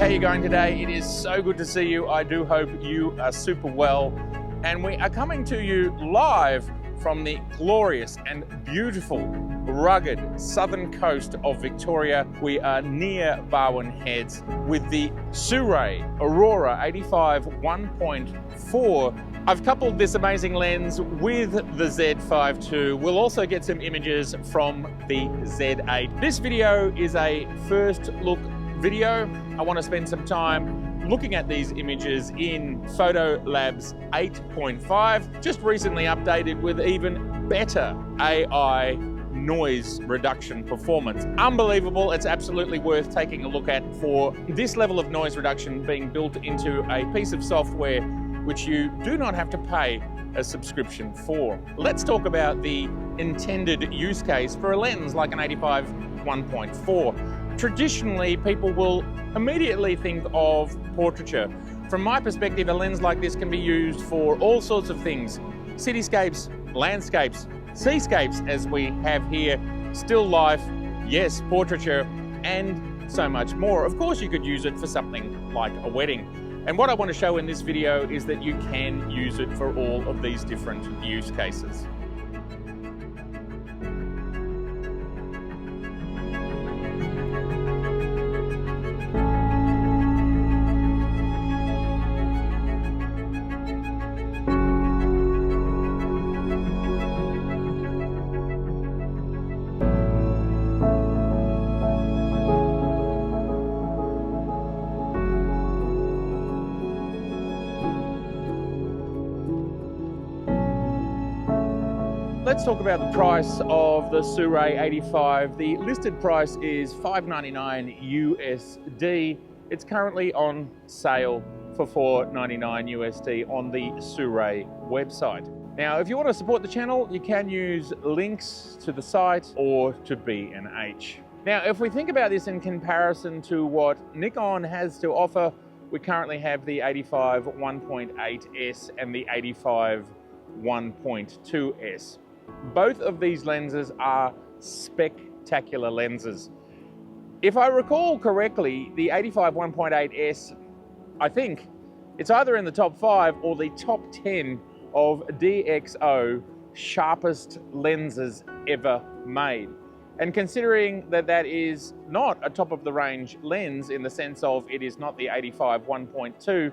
how you going today? It is so good to see you. I do hope you are super well. And we are coming to you live from the glorious and beautiful, rugged southern coast of Victoria. We are near Barwon Heads with the Sirui Aurora 85 1.4. I've coupled this amazing lens with the Z5 II. We'll also get some images from the Z8. This video is a first look video. I want to spend some time looking at these images in PhotoLab's 8.5, just recently updated with even better AI noise reduction performance. Unbelievable. It's absolutely worth taking a look at for this level of noise reduction being built into a piece of software which you do not have to pay a subscription for. Let's talk about the intended use case for a lens like an 85 1.4. Traditionally, people will immediately think of portraiture. From my perspective, a lens like this can be used for all sorts of things. Cityscapes, landscapes, seascapes as we have here, still life, yes, portraiture, and so much more. Of course, you could use it for something like a wedding. And what I want to show in this video is that you can use it for all of these different use cases. Let's talk about the price of the Sirui 85. The listed price is $599 USD. It's currently on sale for $499 USD on the Sirui website. Now, if you want to support the channel, you can use links to the site or to B&H. Now, if we think about this in comparison to what Nikon has to offer, we currently have the 85 1.8S and the 85 1.2S. Both of these lenses are spectacular lenses. If I recall correctly, the 85 1.8S, I think it's either in the top 5 or the top 10 of DxO sharpest lenses ever made. And considering that that is not a top of the range lens in the sense of it is not the 85 1.2,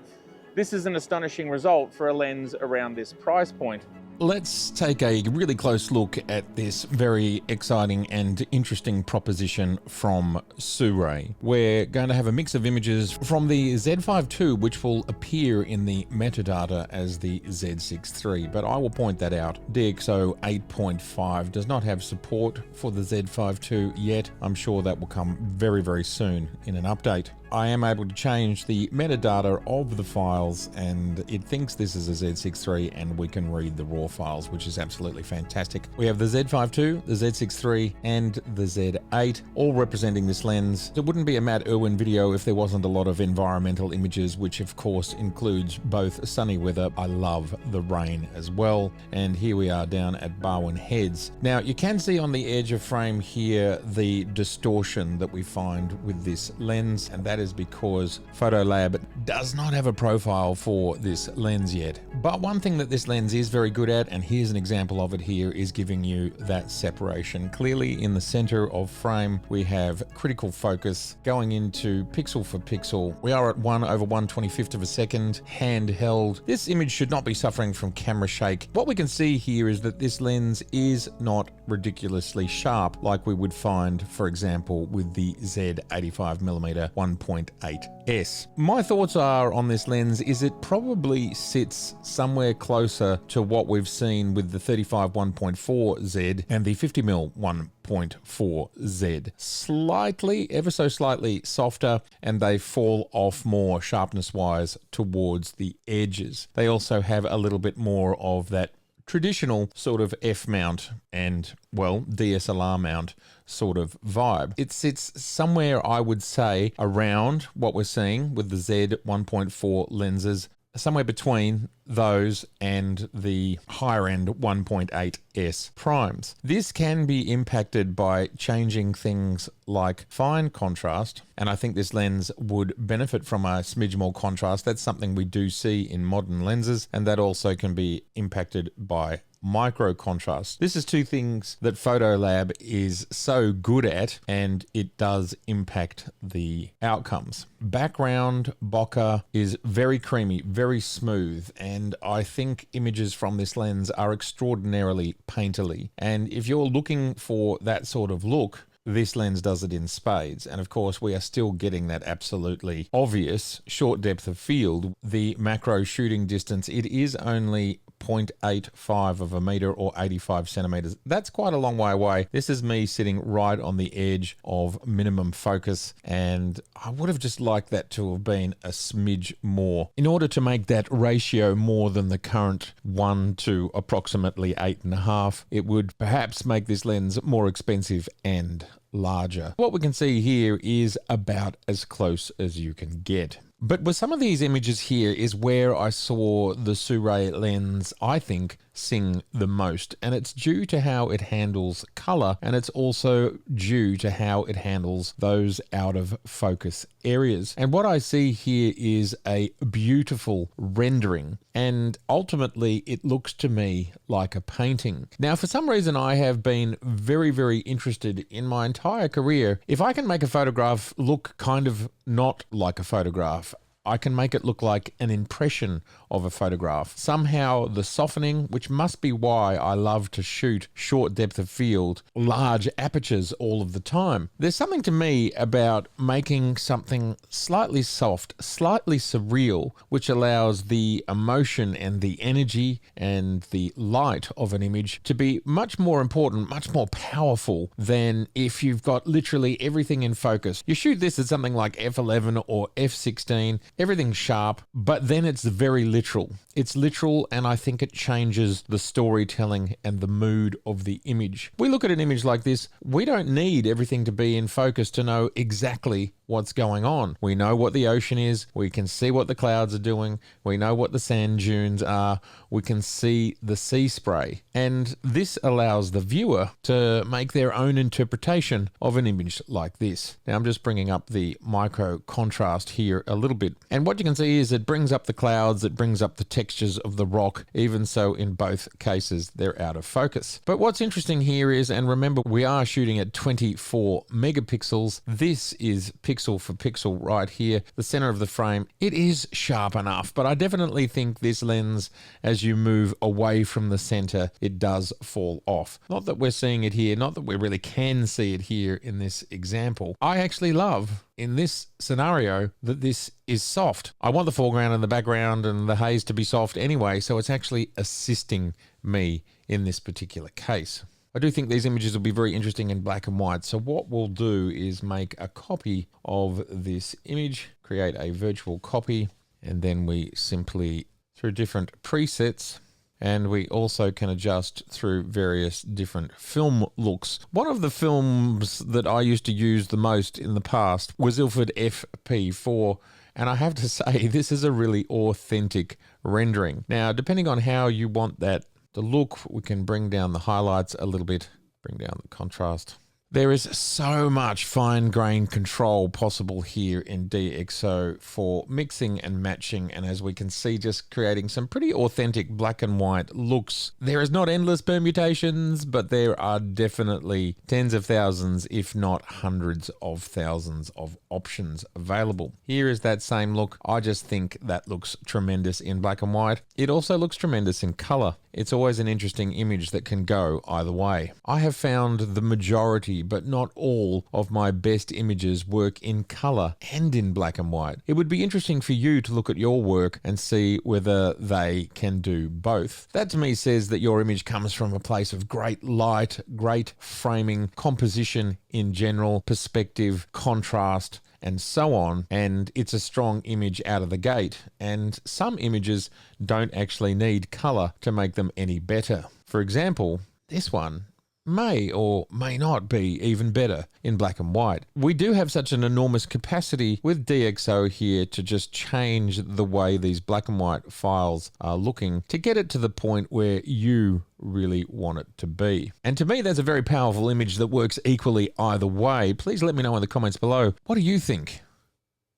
this is an astonishing result for a lens around this price point. Let's take a really close look at this very exciting and interesting proposition from Sirui. We're going to have a mix of images from the Z5 II, which will appear in the metadata as the Z6 III, but I will point that out. DxO 8.5 does not have support for the Z5 II yet. I'm sure that will come very, very soon in an update. I am able to change the metadata of the files and it thinks this is a Z6 III and we can read the raw files, which is absolutely fantastic. We have the Z5 II, the Z6 III and the Z8 all representing this lens. It wouldn't be a Matt Irwin video if there wasn't a lot of environmental images, which of course includes both sunny weather. I love the rain as well. And here we are down at Barwon Heads. Now you can see on the edge of frame here the distortion that we find with this lens, and that is because PhotoLab does not have a profile for this lens yet. But one thing that this lens is very good at, and here's an example of it here, is giving you that separation. Clearly in the center of frame, we have critical focus going into pixel for pixel. We are at 1/125th of a second, handheld. This image should not be suffering from camera shake. What we can see here is that this lens is not ridiculously sharp like we would find, for example, with the Z85mm 1.8S. My thoughts are on this lens is it probably sits somewhere closer to what we've seen with the 35 1.4 Z and the 50mm 1.4 Z. Slightly, ever so slightly softer, and they fall off more sharpness-wise towards the edges. They also have a little bit more of that traditional sort of F mount and, well, DSLR mount sort of vibe. It sits somewhere, I would say, around what we're seeing with the Z 1.4 lenses, somewhere between those and the higher end 1.8S primes. This can be impacted by changing things like fine contrast, and I think this lens would benefit from a smidge more contrast. That's something we do see in modern lenses, and that also can be impacted by micro contrast. This is two things that PhotoLab is so good at, and it does impact the outcomes. Background bokeh is very creamy, very smooth, and I think images from this lens are extraordinarily painterly. And if you're looking for that sort of look, this lens does it in spades. And of course, we are still getting that absolutely obvious short depth of field. The macro shooting distance, it is only 0.85 of a meter or 85 centimeters. That's quite a long way away. This is me sitting right on the edge of minimum focus, and I would have just liked that to have been a smidge more in order to make that ratio more than the current 1 to approximately 8.5. It would perhaps make this lens more expensive and larger. What we can see here is about as close as you can get. But with some of these images here is where I saw the Sirui lens, I think, sing the most. And it's due to how it handles color, and it's also due to how it handles those out of focus areas. And what I see here is a beautiful rendering, and ultimately it looks to me like a painting. Now, for some reason, I have been very, very interested in my entire career. If I can make a photograph look kind of not like a photograph, I can make it look like an impression of a photograph. Somehow the softening, which must be why I love to shoot short depth of field, large apertures all of the time. There's something to me about making something slightly soft, slightly surreal, which allows the emotion and the energy and the light of an image to be much more important, much more powerful than if you've got literally everything in focus. You shoot this at something like f11 or f16, everything's sharp, but then it's very literal. It's literal, and I think it changes the storytelling and the mood of the image. We look at an image like this, we don't need everything to be in focus to know exactly what's going on. We know what the ocean is, we can see what the clouds are doing, we know what the sand dunes are, we can see the sea spray, and this allows the viewer to make their own interpretation of an image like this. Now I'm just bringing up the micro contrast here a little bit, and what you can see is it brings up the clouds, it brings up the textures of the rock. Even so, in both cases they're out of focus. But what's interesting here is, and remember we are shooting at 24 megapixels, this is pixel for pixel right here, the center of the frame. It is sharp enough, but I definitely think this lens, as you move away from the center, it does fall off. Not that we're seeing it here, not that we really can see it here in this example. I actually love, in this scenario, that this is soft. I want the foreground and the background and the haze to be soft anyway, so it's actually assisting me in this particular case. I do think these images will be very interesting in black and white. So what we'll do is make a copy of this image, create a virtual copy, and then we simply, through different presets, and we also can adjust through various different film looks. One of the films that I used to use the most in the past was Ilford FP4, and I have to say this is a really authentic rendering. Now, depending on how you want that to look, we can bring down the highlights a little bit, bring down the contrast. There is so much fine grain control possible here in DxO for mixing and matching, and as we can see, just creating some pretty authentic black and white looks. There is not endless permutations, but there are definitely tens of thousands, if not hundreds of thousands of options available. Here is that same look. I just think that looks tremendous in black and white. It also looks tremendous in color. It's always an interesting image that can go either way. I have found the majority, but not all, of my best images work in color and in black and white. It would be interesting for you to look at your work and see whether they can do both. That to me says that your image comes from a place of great light, great framing, composition in general, perspective, contrast, and so on, and it's a strong image out of the gate. And some images don't actually need color to make them any better. For example, this one may or may not be even better in black and white. We do have such an enormous capacity with DxO here to just change the way these black and white files are looking to get it to the point where you really want it to be. And to me, that's a very powerful image that works equally either way. Please let me know in the comments below. What do you think?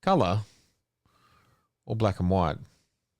Color or black and white?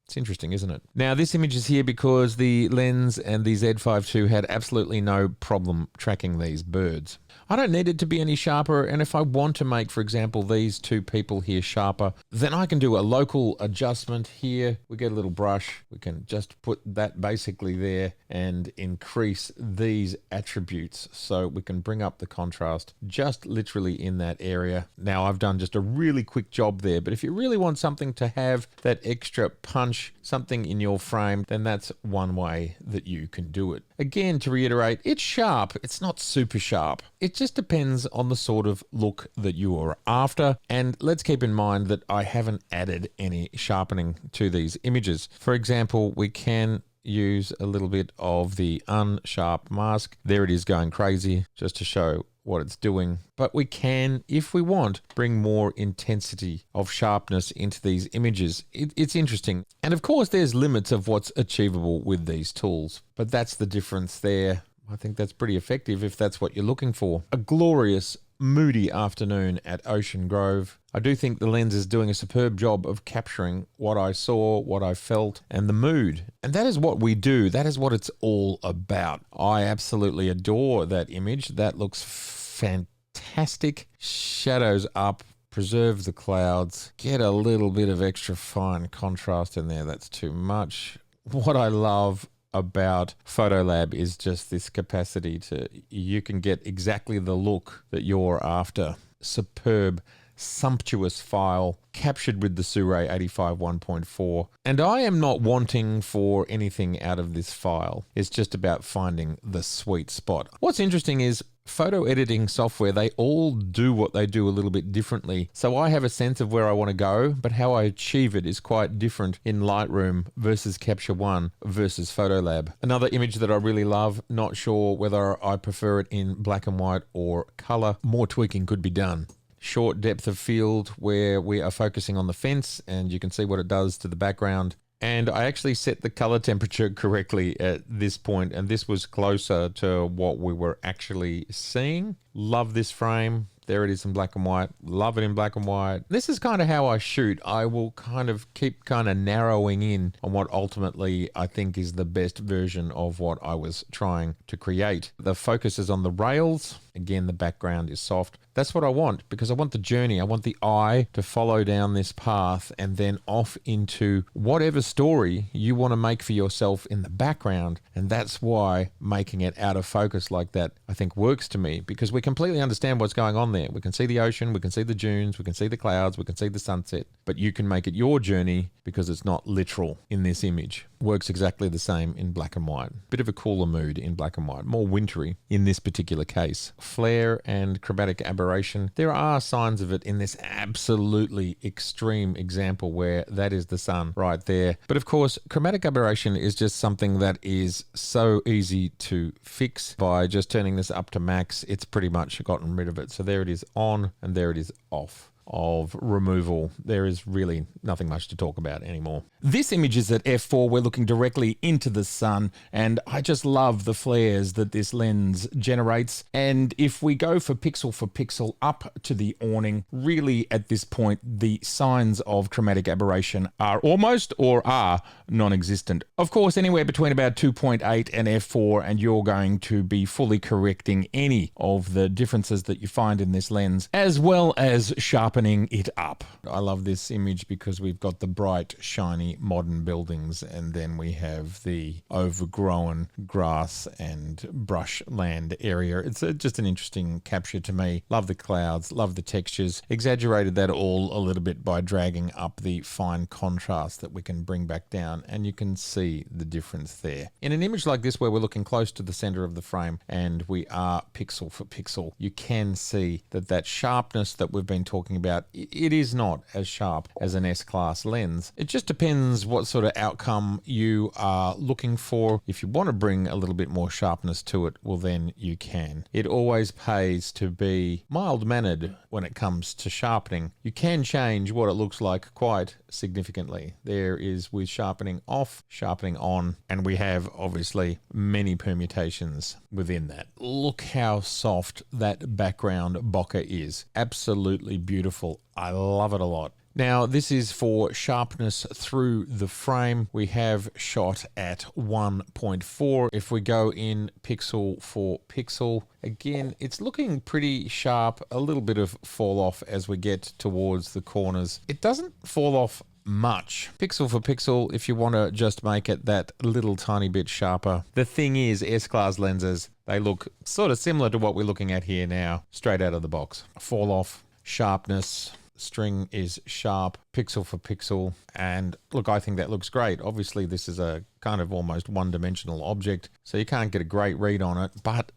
It's interesting, isn't it? Now, this image is here because the lens and the Z5 II had absolutely no problem tracking these birds. I don't need it to be any sharper, and if I want to make, for example, these two people here sharper, then I can do a local adjustment here. We get a little brush. We can just put that basically there and increase these attributes so we can bring up the contrast just literally in that area. Now, I've done just a really quick job there, but if you really want something to have that extra punch, something in your frame, then that's one way that you can do it. Again, to reiterate, it's sharp. It's not super sharp. It just depends on the sort of look that you are after. And let's keep in mind that I haven't added any sharpening to these images. For example, we can use a little bit of the unsharp mask. There it is going crazy just to show what it's doing. But we can, if we want, bring more intensity of sharpness into these images. It's interesting. And of course, there's limits of what's achievable with these tools, but that's the difference there. I think that's pretty effective if that's what you're looking for. A glorious, moody afternoon at Ocean Grove. I do think the lens is doing a superb job of capturing what I saw, what I felt, and the mood. And that is what we do. That is what it's all about. I absolutely adore that image. That looks fantastic. Shadows up. Preserve the clouds. Get a little bit of extra fine contrast in there. That's too much. What I love about PhotoLab is just this capacity to, you can get exactly the look that you're after. Superb, sumptuous file captured with the Sirui 85 1.4. And I am not wanting for anything out of this file. It's just about finding the sweet spot. What's interesting is photo editing software, they all do what they do a little bit differently. So I have a sense of where I want to go, but how I achieve it is quite different in Lightroom versus Capture One versus PhotoLab. Another image that I really love, not sure whether I prefer it in black and white or color. More tweaking could be done. Short depth of field where we are focusing on the fence and you can see what it does to the background. And I actually set the color temperature correctly at this point, and this was closer to what we were actually seeing. Love this frame. There it is in black and white. Love it in black and white. This is kind of how I shoot. I will kind of keep kind of narrowing in on what ultimately I think is the best version of what I was trying to create. The focus is on the rails. Again, the background is soft. That's what I want, because I want the journey. I want the eye to follow down this path and then off into whatever story you want to make for yourself in the background. And that's why making it out of focus like that, I think, works to me, because we completely understand what's going on there. We can see the ocean, we can see the dunes, we can see the clouds, we can see the sunset, but you can make it your journey because it's not literal in this image. Works exactly the same in black and white. Bit of a cooler mood in black and white, more wintry in this particular case. Flare and chromatic aberration, there are signs of it in this absolutely extreme example where that is the sun right there. But of course, chromatic aberration is just something that is so easy to fix by just turning this up to max. It's pretty much gotten rid of it. So there it is on and there it is off of removal. There is really nothing much to talk about anymore. This image is at f4. We're looking directly into the sun, and I just love the flares that this lens generates. And if we go for pixel up to the awning, really at this point, the signs of chromatic aberration are almost or are non-existent. Of course, anywhere between about 2.8 and f4, and you're going to be fully correcting any of the differences that you find in this lens, as well as sharpening it up. I love this image because we've got the bright, shiny, modern buildings, and then we have the overgrown grass and brushland area. It's just an interesting capture to me. Love the clouds, love the textures. Exaggerated that all a little bit by dragging up the fine contrast that we can bring back down, and you can see the difference there. In an image like this where we're looking close to the center of the frame and we are pixel for pixel, you can see that that sharpness that we've been talking about about, it is not as sharp as an S-class lens. It just depends what sort of outcome you are looking for. If you want to bring a little bit more sharpness to it, well then you can. It always pays to be mild-mannered when it comes to sharpening. You can change what it looks like quite significantly. There is with sharpening off, sharpening on, and we have obviously many permutations within that. Look how soft that background bokeh is. Absolutely beautiful. I love it a lot. Now, this is for sharpness through the frame. We have shot at 1.4. If we go in pixel for pixel, again, it's looking pretty sharp. A little bit of fall off as we get towards the corners. It doesn't fall off much. Pixel for pixel, if you want to just make it that little tiny bit sharper. The thing is, S-class lenses, they look sort of similar to what we're looking at here now, straight out of the box. Fall off, sharpness, string is sharp, pixel for pixel, and look, I think that looks great. Obviously, this is a kind of almost one-dimensional object, so you can't get a great read on it, but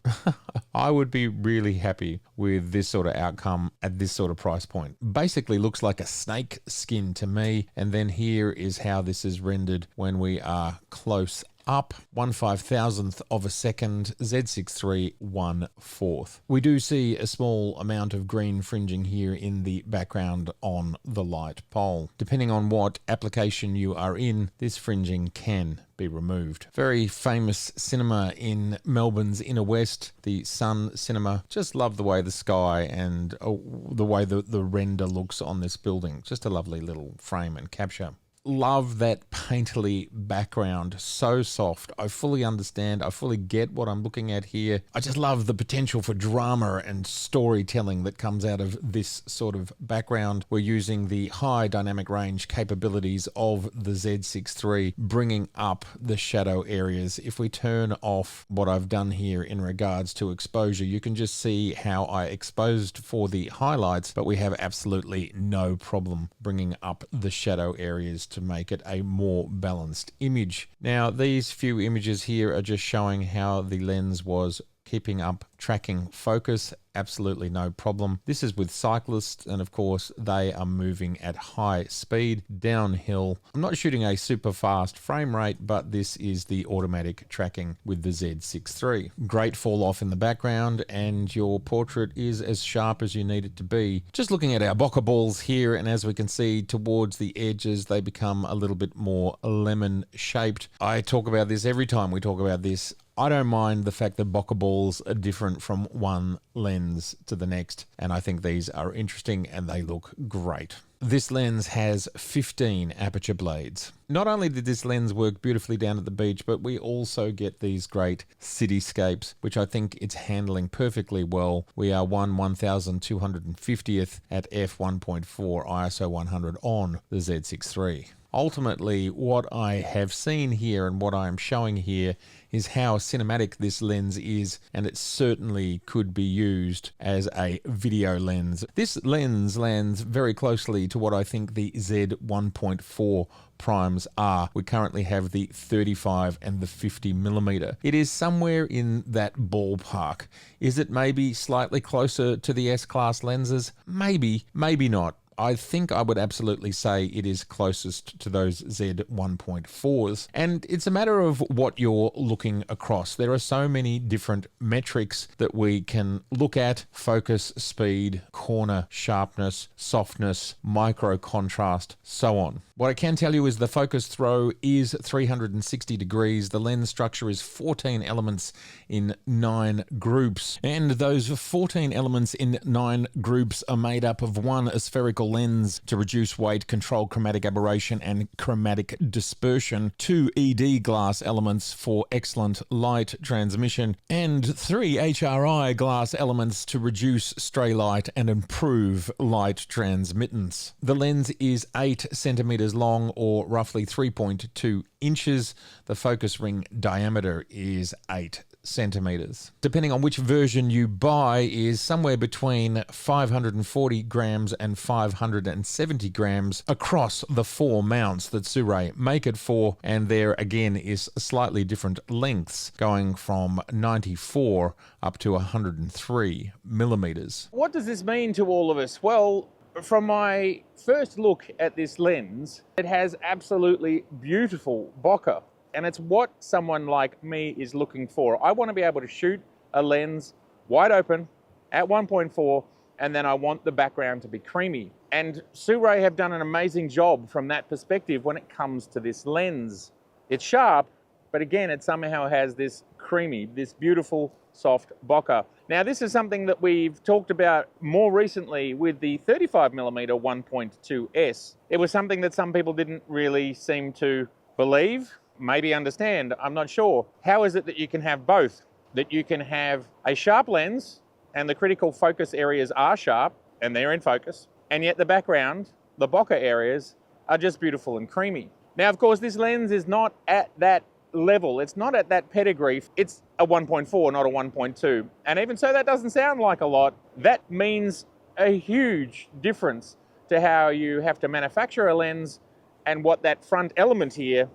I would be really happy with this sort of outcome at this sort of price point. Basically looks like a snake skin to me, and then here is how this is rendered when we are close up. 1/5000th of a second, Z6 III 1/4. We do see a small amount of green fringing here in the background on the light pole. Depending on what application you are in, this fringing can be removed. Very famous cinema in Melbourne's inner west, the Sun Cinema. Just love the way the sky and the way the render looks on this building. Just a lovely little frame and capture. Love that painterly background, so soft. I fully understand, I fully get what I'm looking at here. I just love the potential for drama and storytelling that comes out of this sort of background. We're using the high dynamic range capabilities of the Z6 III, bringing up the shadow areas. If we turn off what I've done here in regards to exposure, you can just see how I exposed for the highlights, but we have absolutely no problem bringing up the shadow areas to make it a more balanced image. Now, these few images here are just showing how the lens was keeping up tracking focus, absolutely no problem. This is with cyclists, and of course they are moving at high speed downhill. I'm not shooting a super fast frame rate, but this is the automatic tracking with the Z6 III. Great fall off in the background, and your portrait is as sharp as you need it to be. Just looking at our bokeh balls here, and as we can see towards the edges, they become a little bit more lemon shaped. I talk about this every time we talk about this. I don't mind the fact that bokeh balls are different from one lens to the next, and I think these are interesting and they look great. This lens has 15 aperture blades. Not only did this lens work beautifully down at the beach, but we also get these great cityscapes, which I think it's handling perfectly well. We are 1/1250th at f1.4 ISO 100 on the Z6 III. Ultimately, what I have seen here and what I am showing here is how cinematic this lens is, and it certainly could be used as a video lens. This lens lands very closely to what I think the Z 1.4 primes are. We currently have the 35 and the 50mm. It is somewhere in that ballpark. Is it maybe slightly closer to the S-class lenses? Maybe, maybe not. I think I would absolutely say it is closest to those Z 1.4s. And it's a matter of what you're looking across. There are so many different metrics that we can look at: focus, speed, corner, sharpness, softness, micro contrast, so on. What I can tell you is the focus throw is 360 degrees. The lens structure is 14 elements in 9 groups. And those 14 elements in 9 groups are made up of one spherical lens to reduce weight, control chromatic aberration and chromatic dispersion, 2 ED glass elements for excellent light transmission, and 3 HRI glass elements to reduce stray light and improve light transmittance. The lens is 8 centimeters long, or roughly 3.2 inches. The focus ring diameter is 8 centimeters. Depending on which version you buy, is somewhere between 540 grams and 570 grams across the 4 mounts that Sirui make it for, and there again is slightly different lengths, going from 94 up to 103 millimeters. What does this mean to all of us? Well, from my first look at this lens, it has absolutely beautiful bokeh. And it's what someone like me is looking for. I want to be able to shoot a lens wide open at 1.4, and then I want the background to be creamy. And Sirui have done an amazing job from that perspective when it comes to this lens. It's sharp, but again, it somehow has this creamy, this beautiful, soft bokeh. Now, this is something that we've talked about more recently with the 35mm 1.2S. It was something that some people didn't really seem to believe, maybe understand, I'm not sure. How is it that you can have both? That you can have a sharp lens, and the critical focus areas are sharp, and they're in focus, and yet the background, the bokeh areas, are just beautiful and creamy. Now, of course, this lens is not at that level. It's not at that pedigree. It's a 1.4, not a 1.2. And even so, that doesn't sound like a lot. That means a huge difference to how you have to manufacture a lens and what that front element here,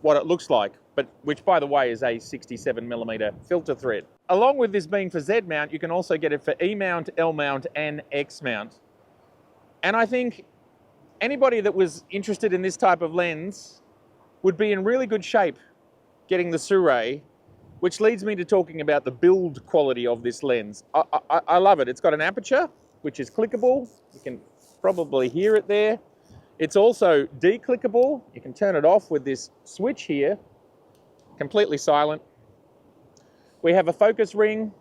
what it looks like, but which, by the way, is a 67mm filter thread. Along with this being for Z mount, you can also get it for E mount, L mount, and X mount. And I think anybody that was interested in this type of lens would be in really good shape getting the Sirui, which leads me to talking about the build quality of this lens. I love it. It's got an aperture, which is clickable. You can probably hear it there. It's also declickable. You can turn it off with this switch here, completely silent. We have a focus ring,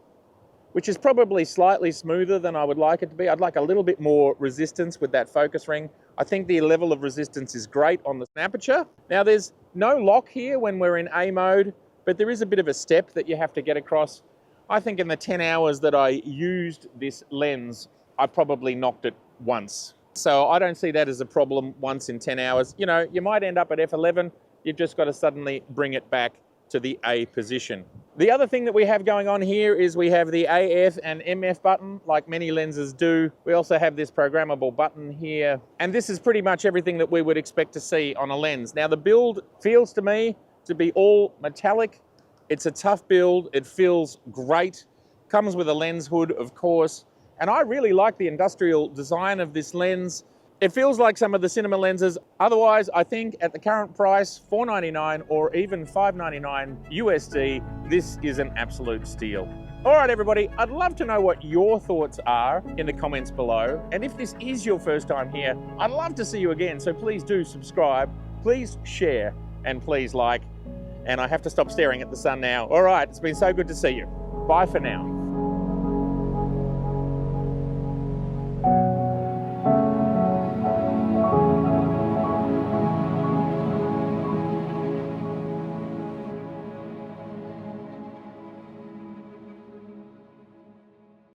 which is probably slightly smoother than I would like it to be. I'd like a little bit more resistance with that focus ring. I think the level of resistance is great on the aperture. Now, there's no lock here when we're in A mode, but there is a bit of a step that you have to get across. I think in the 10 hours that I used this lens, I probably knocked it once. So I don't see that as a problem once in 10 hours. You know, you might end up at F11. You've just got to suddenly bring it back to the A position. The other thing that we have going on here is we have the AF and MF button, like many lenses do. We also have this programmable button here. And this is pretty much everything that we would expect to see on a lens. Now, the build feels to me to be all metallic. It's a tough build. It feels great. Comes with a lens hood, of course. And I really like the industrial design of this lens. It feels like some of the cinema lenses. Otherwise, I think at the current price, $499 or even $599 USD, this is an absolute steal. All right, everybody, I'd love to know what your thoughts are in the comments below. And if this is your first time here, I'd love to see you again. So please do subscribe, please share, and please like. And I have to stop staring at the sun now. All right, it's been so good to see you. Bye for now.